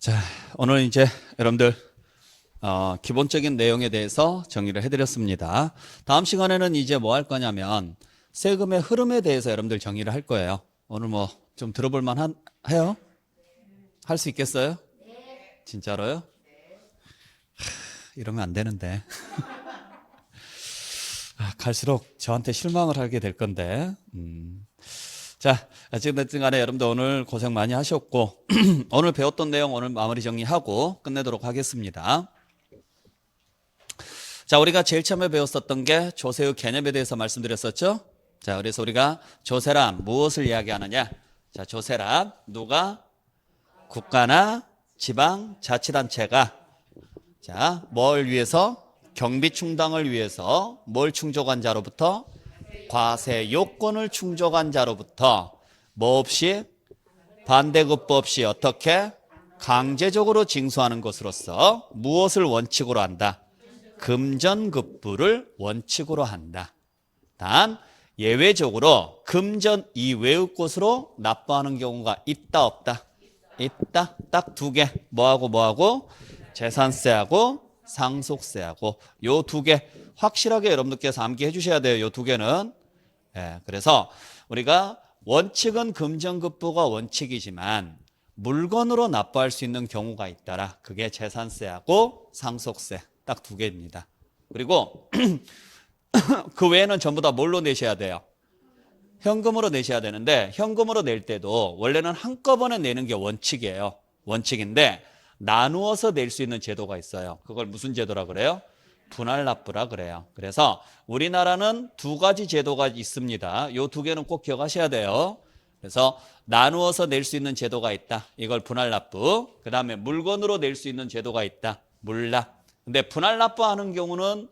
자, 오늘 이제 여러분들 기본적인 내용에 대해서 정리를 해드렸습니다. 다음 시간에는 이제 뭐 할 거냐면 세금의 흐름에 대해서 여러분들 정리를 할 거예요. 오늘 뭐 좀 들어볼 만한 해요? 할 수 있겠어요? 진짜로요? 이러면 안 되는데. 갈수록 저한테 실망을 하게 될 건데. 자, 어쨌든 간에 여러분들 오늘 고생 많이 하셨고 오늘 배웠던 내용 오늘 마무리 정리하고 끝내도록 하겠습니다. 자, 우리가 제일 처음에 배웠었던 게 조세의 개념에 대해서 말씀드렸었죠. 자, 그래서 우리가 조세란 무엇을 이야기하느냐. 자, 조세란 누가 국가나 지방자치단체가 자, 뭘 위해서? 경비 충당을 위해서 뭘 충족한 자로부터? 과세 요건을 충족한 자로부터 뭐 없이? 반대급부 없이 어떻게? 강제적으로 징수하는 것으로서 무엇을 원칙으로 한다? 금전급부를 원칙으로 한다. 단 예외적으로 금전 이외의 곳으로 납부하는 경우가 있다 없다? 있다. 딱 두 개. 뭐하고? 재산세하고 상속세하고 요 두 개 확실하게 여러분들께서 암기해 주셔야 돼요. 요 두 개는. 그래서 우리가 원칙은 금전급부가 원칙이지만 물건으로 납부할 수 있는 경우가 있더라. 그게 재산세하고 상속세 딱 두 개입니다. 그리고 그 외에는 전부 다 뭘로 내셔야 돼요? 현금으로 내셔야 되는데 현금으로 낼 때도 원래는 한꺼번에 내는 게 원칙이에요. 원칙인데 나누어서 낼 수 있는 제도가 있어요. 그걸 무슨 제도라 그래요? 분할납부라 그래요. 그래서 우리나라는 두 가지 제도가 있습니다. 이 두 개는 꼭 기억하셔야 돼요. 그래서 나누어서 낼 수 있는 제도가 있다. 이걸 분할납부. 그 다음에 물건으로 낼 수 있는 제도가 있다. 물납. 근데 분할납부하는 경우는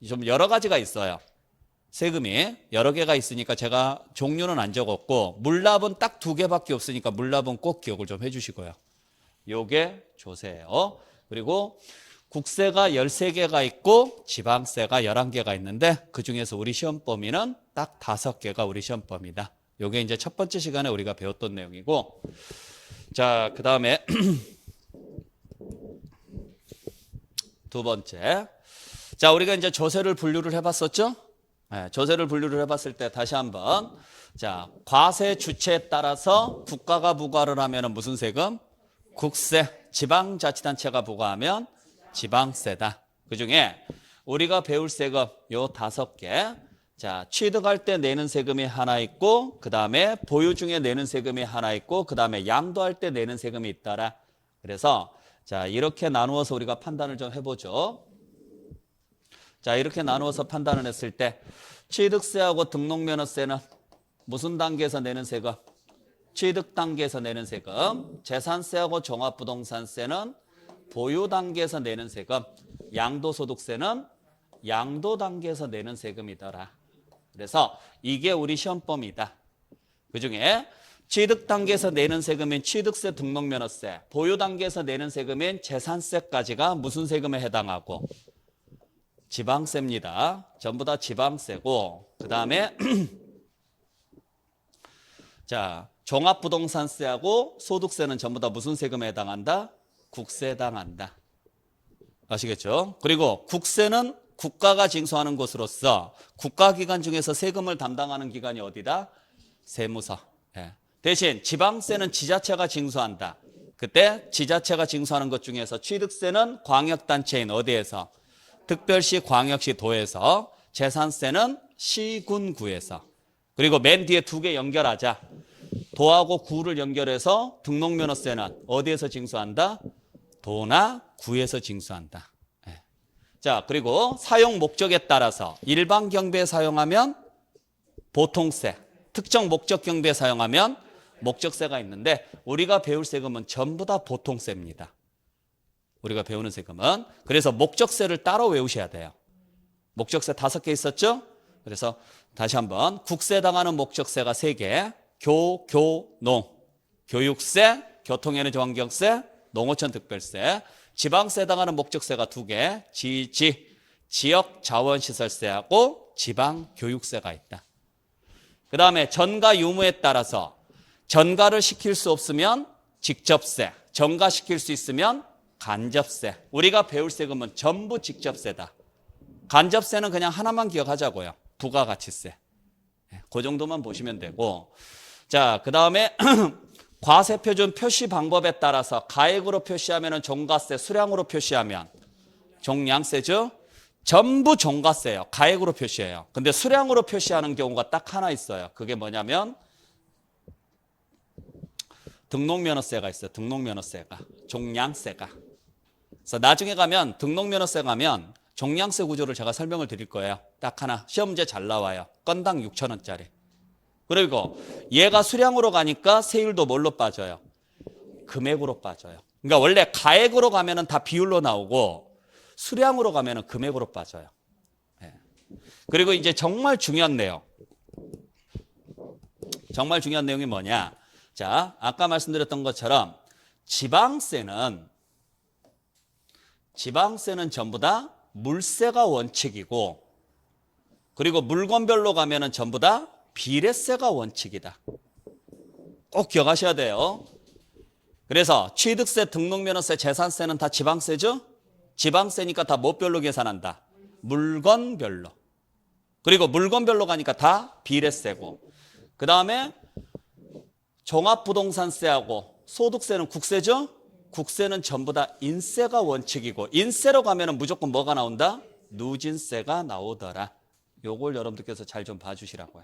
좀 여러 가지가 있어요. 세금이 여러 개가 있으니까 제가 종류는 안 적었고 물납은 딱 두 개밖에 없으니까 물납은 꼭 기억을 좀 해주시고요. 요게 조세예요. 그리고 국세가 13개가 있고 지방세가 11개가 있는데 그중에서 우리 시험 범위는 딱 5개가 우리 시험 범위다. 요게 이제 첫 번째 시간에 우리가 배웠던 내용이고 자, 그 다음에 두 번째 자, 우리가 이제 조세를 분류를 해봤었죠? 조세를 분류를 해봤을 때 다시 한번 자, 과세 주체에 따라서 국가가 부과를 하면 무슨 세금? 국세. 지방자치단체가 부과하면 지방세다. 그중에 우리가 배울 세금 요 5개. 자, 취득할 때 내는 세금이 하나 있고 그 다음에 보유 중에 내는 세금이 하나 있고 그 다음에 양도할 때 내는 세금이 있더라. 그래서 자, 이렇게 나누어서 우리가 판단을 좀 해보죠. 자, 이렇게 나누어서 판단을 했을 때 취득세하고 등록면허세는 무슨 단계에서 내는 세금? 취득 단계에서 내는 세금. 재산세하고 종합부동산세는 보유 단계에서 내는 세금. 양도소득세는 양도 단계에서 내는 세금이더라. 그래서 이게 우리 시험범위다. 그중에 취득 단계에서 내는 세금인 취득세, 등록면허세, 보유 단계에서 내는 세금인 재산세까지가 무슨 세금에 해당하고? 지방세입니다. 전부 다 지방세고 그 다음에 자, 종합부동산세하고 소득세는 전부 다 무슨 세금에 해당한다? 국세에 해당한다. 아시겠죠? 그리고 국세는 국가가 징수하는 것으로서 국가기관 중에서 세금을 담당하는 기관이 어디다? 세무서. 대신 지방세는 지자체가 징수한다. 그때 지자체가 징수하는 것 중에서 취득세는 광역단체인 어디에서? 특별시, 광역시, 도에서. 재산세는 시군구에서. 그리고 맨 뒤에 두 개 연결하자. 도하고 구를 연결해서 등록면허세는 어디에서 징수한다? 도나 구에서 징수한다. 자, 그리고 사용 목적에 따라서 일반 경비에 사용하면 보통세, 특정 목적 경비에 사용하면 목적세가 있는데 우리가 배울 세금은 전부 다 보통세입니다. 우리가 배우는 세금은. 그래서 목적세를 따로 외우셔야 돼요. 목적세 5개 있었죠? 그래서 다시 한번 국세에 해당하는 목적세가 3개. 교농, 교육세, 교통연료 저환경세, 농어촌 특별세. 지방세에 해당하는 목적세가 2개. 지역 자원시설세하고 지방교육세가 있다. 그 다음에 전가 유무에 따라서 전가를 시킬 수 없으면 직접세. 전가시킬 수 있으면 간접세. 우리가 배울 세금은 전부 직접세다. 간접세는 그냥 하나만 기억하자고요. 부가가치세. 그 정도만 보시면 되고. 자, 그 다음에 과세표준 표시 방법에 따라서 가액으로 표시하면 종가세, 수량으로 표시하면 종량세죠. 전부 종가세예요. 가액으로 표시해요. 근데 수량으로 표시하는 경우가 딱 하나 있어요. 그게 뭐냐면 등록면허세가 있어요. 등록면허세가. 종량세가. 그래서 나중에 가면 등록면허세 가면 종량세 구조를 제가 설명을 드릴 거예요. 딱 하나. 시험 문제 잘 나와요. 건당 6,000원짜리. 그리고 얘가 수량으로 가니까 세율도 뭘로 빠져요? 금액으로 빠져요. 그러니까 원래 가액으로 가면은 다 비율로 나오고 수량으로 가면은 금액으로 빠져요. 네. 그리고 이제 정말 중요한 내용. 정말 중요한 내용이 뭐냐? 자, 아까 말씀드렸던 것처럼 지방세는 전부 다 물세가 원칙이고, 그리고 물건별로 가면은 전부 다 비례세가 원칙이다. 꼭 기억하셔야 돼요. 그래서 취득세, 등록면허세, 재산세는 다 지방세죠? 지방세니까 다 뭐별로 계산한다? 물건별로. 그리고 물건별로 가니까 다 비례세고. 그 다음에 종합부동산세하고 소득세는 국세죠? 국세는 전부 다 인세가 원칙이고, 인세로 가면은 무조건 뭐가 나온다? 누진세가 나오더라. 요걸 여러분들께서 잘 좀 봐주시라고요.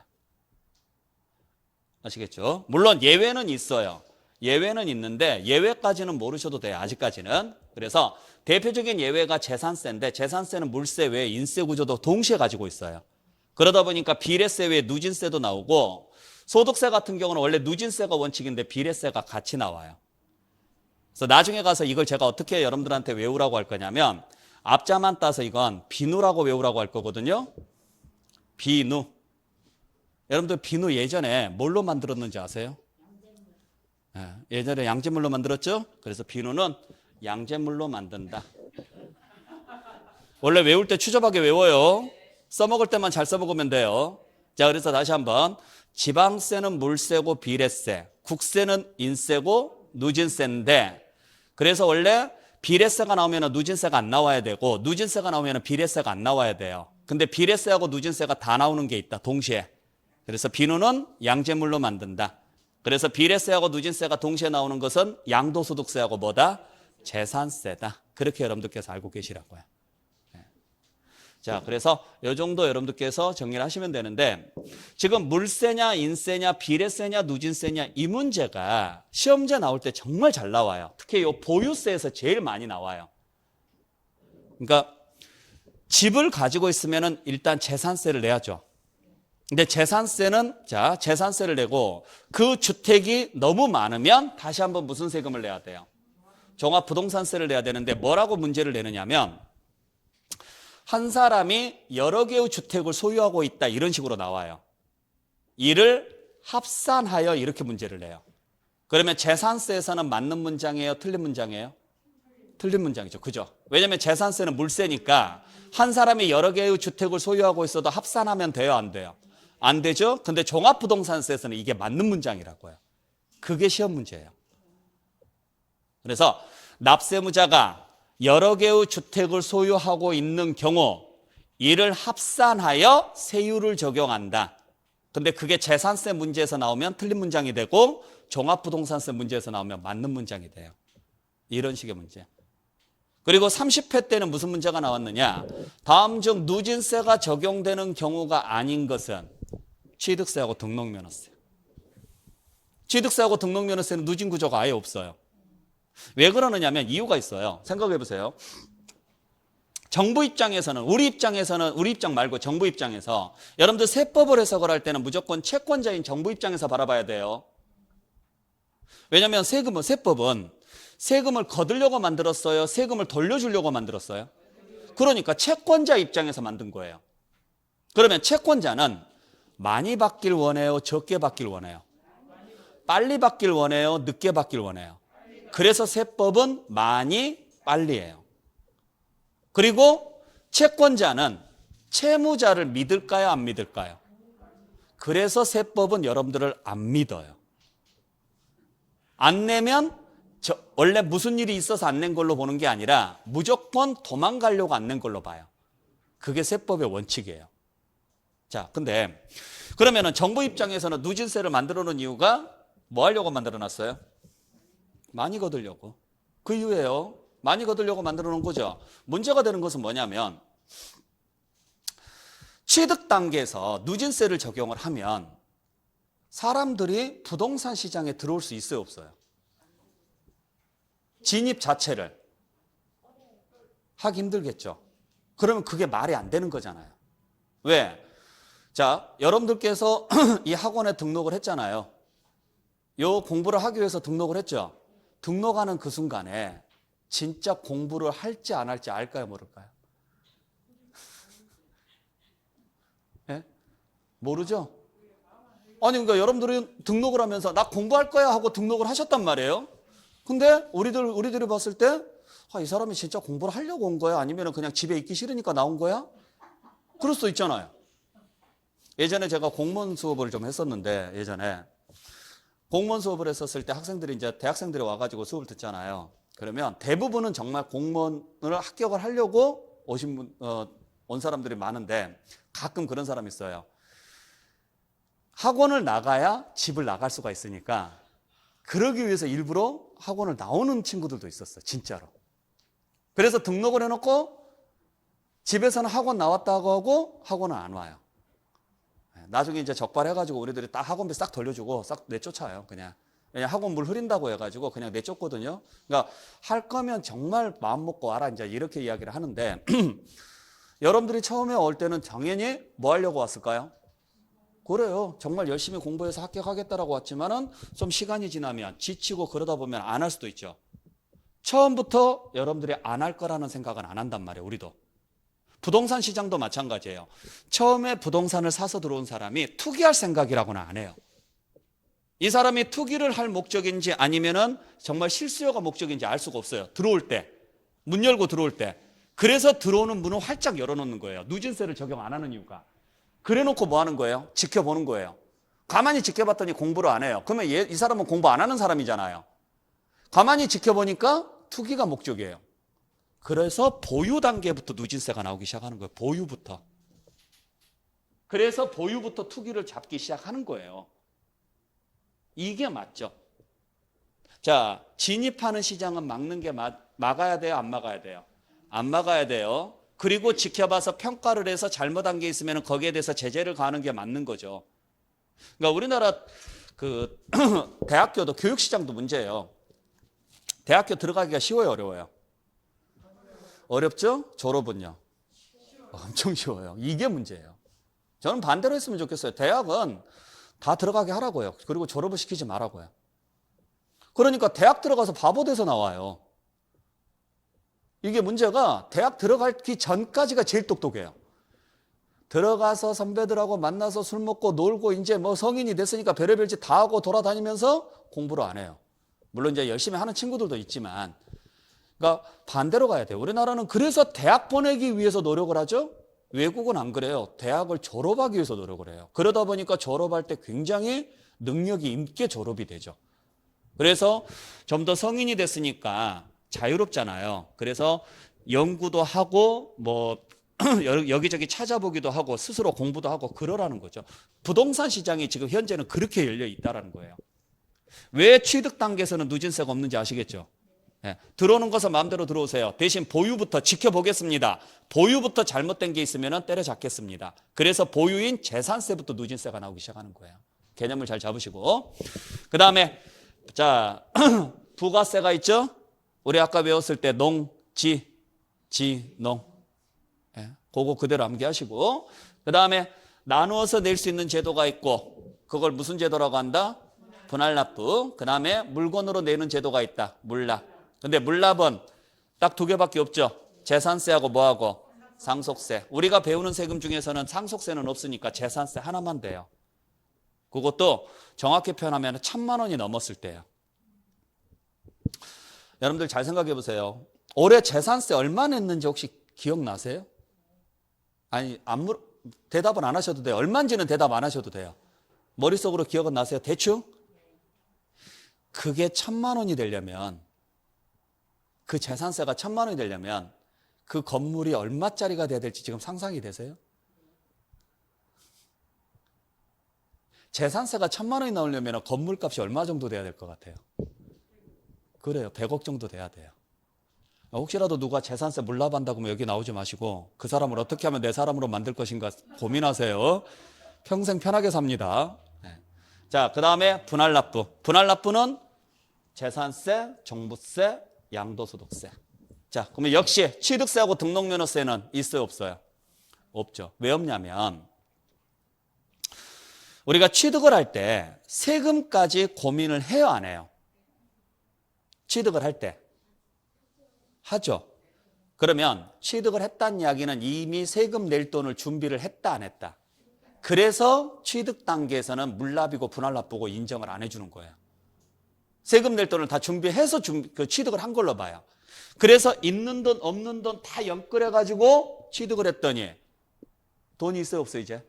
아시겠죠? 물론 예외는 있어요. 예외는 있는데 예외까지는 모르셔도 돼요. 아직까지는. 그래서 대표적인 예외가 재산세인데, 재산세는 물세 외에 인세 구조도 동시에 가지고 있어요. 그러다 보니까 비례세 외에 누진세도 나오고, 소득세 같은 경우는 원래 누진세가 원칙인데 비례세가 같이 나와요. 그래서 나중에 가서 이걸 제가 어떻게 여러분들한테 외우라고 할 거냐면, 앞자만 따서 이건 비누라고 외우라고 할 거거든요. 비누. 여러분들 비누 예전에 뭘로 만들었는지 아세요? 예전에 양잿물로 만들었죠? 그래서 비누는 양잿물로 만든다. 원래 외울 때 추접하게 외워요. 써먹을 때만 잘 써먹으면 돼요. 자, 그래서 다시 한번. 지방세는 물세고 비례세, 국세는 인세고 누진세인데, 그래서 원래 비례세가 나오면 누진세가 안 나와야 되고, 누진세가 나오면 비례세가 안 나와야 돼요. 근데 비례세하고 누진세가 다 나오는 게 있다, 동시에. 그래서 비누는 양잿물로 만든다. 그래서 비례세하고 누진세가 동시에 나오는 것은 양도소득세하고 뭐다? 재산세다. 그렇게 여러분들께서 알고 계시라고요. 자, 그래서 이 정도 여러분들께서 정리를 하시면 되는데, 지금 물세냐, 인세냐, 비례세냐, 누진세냐, 이 문제가 시험제 나올 때 정말 잘 나와요. 특히 이 보유세에서 제일 많이 나와요. 그러니까 집을 가지고 있으면은 일단 재산세를 내야죠. 근데 재산세는, 자, 재산세를 내고 그 주택이 너무 많으면 다시 한번 무슨 세금을 내야 돼요? 종합부동산세를 내야 되는데, 뭐라고 문제를 내느냐면, 한 사람이 여러 개의 주택을 소유하고 있다, 이런 식으로 나와요. 이를 합산하여 이렇게 문제를 내요. 그러면 재산세에서는 맞는 문장이에요? 틀린 문장이에요? 틀린 문장이죠. 그죠? 왜냐하면 재산세는 물세니까 한 사람이 여러 개의 주택을 소유하고 있어도 합산하면 돼요? 안 돼요? 안 되죠? 근데 종합부동산세에서는 이게 맞는 문장이라고요. 그게 시험 문제예요. 그래서 납세무자가 여러 개의 주택을 소유하고 있는 경우 이를 합산하여 세율을 적용한다. 근데 그게 재산세 문제에서 나오면 틀린 문장이 되고, 종합부동산세 문제에서 나오면 맞는 문장이 돼요. 이런 식의 문제. 그리고 30회 때는 무슨 문제가 나왔느냐? 다음 중 누진세가 적용되는 경우가 아닌 것은 취득세하고 등록면허세. 취득세하고 등록면허세는 누진 구조가 아예 없어요. 왜 그러느냐면 이유가 있어요. 생각해 보세요. 정부 입장에서는, 우리 입장 말고 정부 입장에서, 여러분들 세법을 해석을 할 때는 무조건 채권자인 정부 입장에서 바라봐야 돼요. 왜냐하면 세법은 세금을 거두려고 만들었어요? 세금을 돌려주려고 만들었어요? 그러니까 채권자 입장에서 만든 거예요. 그러면 채권자는 많이 받길 원해요? 적게 받길 원해요? 빨리 받길 원해요? 늦게 받길 원해요? 그래서 세법은 많이, 빨리예요. 그리고 채권자는 채무자를 믿을까요? 안 믿을까요? 그래서 세법은 여러분들을 안 믿어요. 안 내면 원래 무슨 일이 있어서 안 낸 걸로 보는 게 아니라 무조건 도망가려고 안 낸 걸로 봐요. 그게 세법의 원칙이에요. 자, 근데 그러면은 정부 입장에서는 누진세를 만들어 놓은 이유가 뭐 하려고 만들어 놨어요? 많이 거두려고. 그 이유예요. 많이 거두려고 만들어 놓은 거죠. 문제가 되는 것은 뭐냐면 취득 단계에서 누진세를 적용을 하면 사람들이 부동산 시장에 들어올 수 있어요, 없어요? 진입 자체를 하기 힘들겠죠. 그러면 그게 말이 안 되는 거잖아요. 왜? 자, 여러분들께서 이 학원에 등록을 했잖아요. 요 공부를 하기 위해서 등록을 했죠. 등록하는 그 순간에 진짜 공부를 할지 안 할지 알까요, 모를까요? 네? 모르죠? 아니, 그러니까 여러분들이 등록을 하면서 나 공부할 거야 하고 등록을 하셨단 말이에요. 근데 우리들이 봤을 때, 아, 이 사람이 진짜 공부를 하려고 온 거야? 아니면 그냥 집에 있기 싫으니까 나온 거야? 그럴 수도 있잖아요. 예전에 제가 공무원 수업을 좀 했었는데, 예전에 공무원 수업을 했었을 때 학생들이 이제 대학생들이 와가지고 수업을 듣잖아요. 그러면 대부분은 정말 공무원을 합격을 하려고 온 사람들이 많은데 가끔 그런 사람이 있어요. 학원을 나가야 집을 나갈 수가 있으니까 그러기 위해서 일부러 학원을 나오는 친구들도 있었어요. 진짜로. 그래서 등록을 해놓고 집에서는 학원 나왔다고 하고 학원은 안 와요. 나중에 이제 적발해가지고 우리들이 딱 학원비 싹 돌려주고 싹 내쫓아요. 그냥 학원 물 흐린다고 해가지고 그냥 내쫓거든요. 그러니까 할 거면 정말 마음 먹고 와라 이제 이렇게 이야기를 하는데 여러분들이 처음에 올 때는 당연히 뭐 하려고 왔을까요? 그래요. 정말 열심히 공부해서 합격하겠다라고 왔지만은 좀 시간이 지나면 지치고 그러다 보면 안 할 수도 있죠. 처음부터 여러분들이 안 할 거라는 생각은 안 한단 말이에요. 우리도. 부동산 시장도 마찬가지예요. 처음에 부동산을 사서 들어온 사람이 투기할 생각이라고는 안 해요. 이 사람이 투기를 할 목적인지 아니면은 정말 실수요가 목적인지 알 수가 없어요. 들어올 때. 문 열고 들어올 때. 그래서 들어오는 문을 활짝 열어놓는 거예요. 누진세를 적용 안 하는 이유가. 그래 놓고 뭐 하는 거예요? 지켜보는 거예요. 가만히 지켜봤더니 공부를 안 해요. 그러면 이 사람은 공부 안 하는 사람이잖아요. 가만히 지켜보니까 투기가 목적이에요. 그래서 보유 단계부터 누진세가 나오기 시작하는 거예요. 보유부터. 그래서 보유부터 투기를 잡기 시작하는 거예요. 이게 맞죠. 자, 진입하는 시장은 막는 게 막아야 돼요? 안 막아야 돼요? 안 막아야 돼요. 그리고 지켜봐서 평가를 해서 잘못한 게 있으면 거기에 대해서 제재를 가하는 게 맞는 거죠. 그러니까 우리나라 그 대학교도 교육시장도 문제예요. 대학교 들어가기가 쉬워요, 어려워요? 어렵죠? 졸업은요? 엄청 쉬워요. 이게 문제예요. 저는 반대로 했으면 좋겠어요. 대학은 다 들어가게 하라고요. 그리고 졸업을 시키지 말라고요. 그러니까 대학 들어가서 바보 돼서 나와요. 이게 문제가 대학 들어가기 전까지가 제일 똑똑해요. 들어가서 선배들하고 만나서 술 먹고 놀고 이제 뭐 성인이 됐으니까 별의별 짓 다 하고 돌아다니면서 공부를 안 해요. 물론 이제 열심히 하는 친구들도 있지만, 그러니까 반대로 가야 돼요. 우리나라는 그래서 대학 보내기 위해서 노력을 하죠. 외국은 안 그래요. 대학을 졸업하기 위해서 노력을 해요. 그러다 보니까 졸업할 때 굉장히 능력이 있게 졸업이 되죠. 그래서 좀 더 성인이 됐으니까 자유롭잖아요. 그래서 연구도 하고 뭐 여기저기 찾아보기도 하고 스스로 공부도 하고 그러라는 거죠. 부동산 시장이 지금 현재는 그렇게 열려 있다는 거예요. 왜 취득 단계에서는 누진세가 없는지 아시겠죠? 네. 들어오는 것은 마음대로 들어오세요. 대신 보유부터 지켜보겠습니다. 보유부터 잘못된 게 있으면 때려잡겠습니다. 그래서 보유인 재산세부터 누진세가 나오기 시작하는 거예요. 개념을 잘 잡으시고. 그 다음에 자 부가세가 있죠? 우리 아까 배웠을 때 농, 지, 농. 네. 그거 그대로 암기하시고. 그 다음에 나누어서 낼 수 있는 제도가 있고 그걸 무슨 제도라고 한다? 분할납부. 그 다음에 물건으로 내는 제도가 있다. 물납. 근데 물납은 딱 두 개밖에 없죠. 재산세하고 뭐하고? 상속세. 우리가 배우는 세금 중에서는 상속세는 없으니까 재산세 하나만 돼요. 그것도 정확히 표현하면 1,000만 원이 넘었을 때예요. 여러분들 잘 생각해 보세요. 올해 재산세 얼마 냈는지 혹시 기억나세요? 아니, 대답은 안 하셔도 돼요. 얼마인지는 대답 안 하셔도 돼요. 머릿속으로 기억은 나세요? 대충? 그게 1,000만 원이 되려면 그 재산세가 1,000만 원이 되려면 그 건물이 얼마짜리가 돼야 될지 지금 상상이 되세요? 재산세가 1,000만 원이 나오려면 건물값이 얼마 정도 돼야 될 것 같아요? 그래요. 100억 정도 돼야 돼요. 혹시라도 누가 재산세 물납한다고 하면 여기 나오지 마시고 그 사람을 어떻게 하면 내 사람으로 만들 것인가 고민하세요. 평생 편하게 삽니다. 네. 자, 그 다음에 분할납부. 분할납부는 재산세, 종부세, 양도소득세. 자, 그러면 역시 취득세하고 등록면허세는 있어요, 없어요? 없죠. 왜 없냐면 우리가 취득을 할 때 세금까지 고민을 해요, 안 해요? 취득을 할 때 하죠. 그러면 취득을 했다는 이야기는 이미 세금 낼 돈을 준비를 했다, 안 했다? 그래서 취득 단계에서는 물납이고 분할납부고 인정을 안 해주는 거예요. 세금 낼 돈을 다 준비해서 취득을 한 걸로 봐요. 그래서 있는 돈 없는 돈 다 연끌해가지고 취득을 했더니 돈이 있어요, 없어요? 이제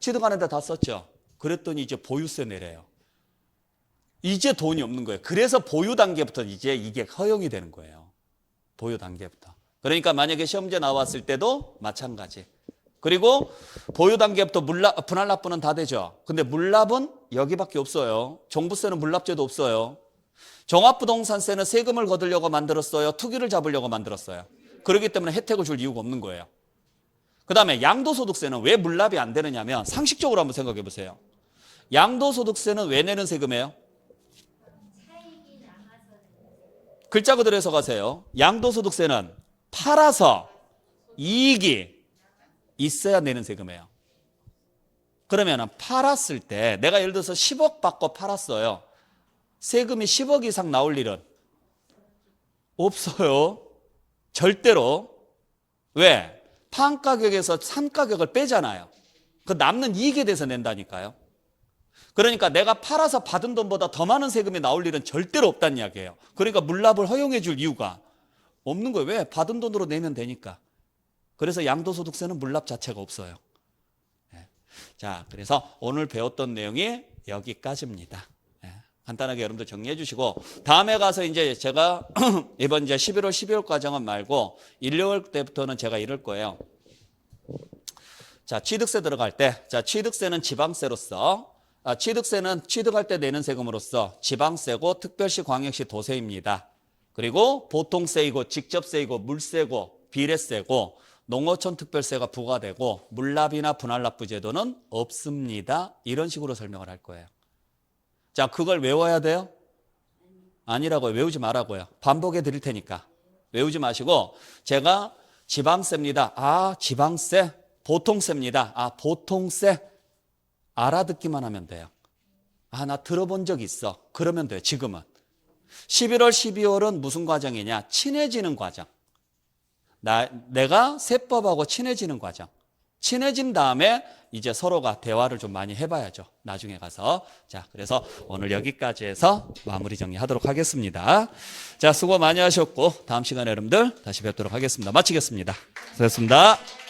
취득하는데 다 썼죠. 그랬더니 이제 보유세 내래요. 이제 돈이 없는 거예요. 그래서 보유 단계부터 이제 이게 허용이 되는 거예요. 보유 단계부터. 그러니까 만약에 시험제 나왔을 때도 마찬가지. 그리고 보유 단계부터 분할납부는 다 되죠. 근데 물납은 여기밖에 없어요. 종부세는 물납제도 없어요. 종합부동산세는 세금을 거두려고 만들었어요? 투기를 잡으려고 만들었어요? 그렇기 때문에 혜택을 줄 이유가 없는 거예요. 그 다음에 양도소득세는 왜 물납이 안 되느냐면 상식적으로 한번 생각해 보세요. 양도소득세는 왜 내는 세금이에요? 글자 그대로 해석하세요. 양도소득세는 팔아서 이익이 있어야 내는 세금이에요. 그러면 팔았을 때 내가 예를 들어서 10억 받고 팔았어요. 세금이 10억 이상 나올 일은 없어요. 절대로. 왜? 판 가격에서 산 가격을 빼잖아요. 그 남는 이익에 대해서 낸다니까요. 그러니까 내가 팔아서 받은 돈보다 더 많은 세금이 나올 일은 절대로 없다는 이야기예요. 그러니까 물납을 허용해 줄 이유가 없는 거예요. 왜? 받은 돈으로 내면 되니까. 그래서 양도소득세는 물납 자체가 없어요. 자, 그래서 오늘 배웠던 내용이 여기까지입니다. 간단하게 여러분들 정리해 주시고 다음에 가서 이제 제가 이번 이제 11월, 12월 과정은 말고 1, 2월 때부터는 제가 이럴 거예요. 자, 취득세 들어갈 때, 자, 취득세는 지방세로서, 취득세는 취득할 때 내는 세금으로서 지방세고 특별시, 광역시, 도세입니다. 그리고 보통세이고 직접세이고 물세고 비례세고 농어촌 특별세가 부과되고 물납이나 분할납부 제도는 없습니다. 이런 식으로 설명을 할 거예요. 자, 그걸 외워야 돼요? 아니라고요. 외우지 말라고요. 반복해 드릴 테니까. 외우지 마시고 제가 지방세입니다. 아, 지방세. 보통세입니다. 아, 보통세. 알아듣기만 하면 돼요. 아, 나 들어본 적 있어. 그러면 돼요. 지금은. 11월, 12월은 무슨 과정이냐? 친해지는 과정. 내가 세법하고 친해지는 과정. 친해진 다음에 이제 서로가 대화를 좀 많이 해봐야죠. 나중에 가서. 자, 그래서 오늘 여기까지 해서 마무리 정리하도록 하겠습니다. 자, 수고 많이 하셨고 다음 시간에 여러분들 다시 뵙도록 하겠습니다. 마치겠습니다. 수고하셨습니다.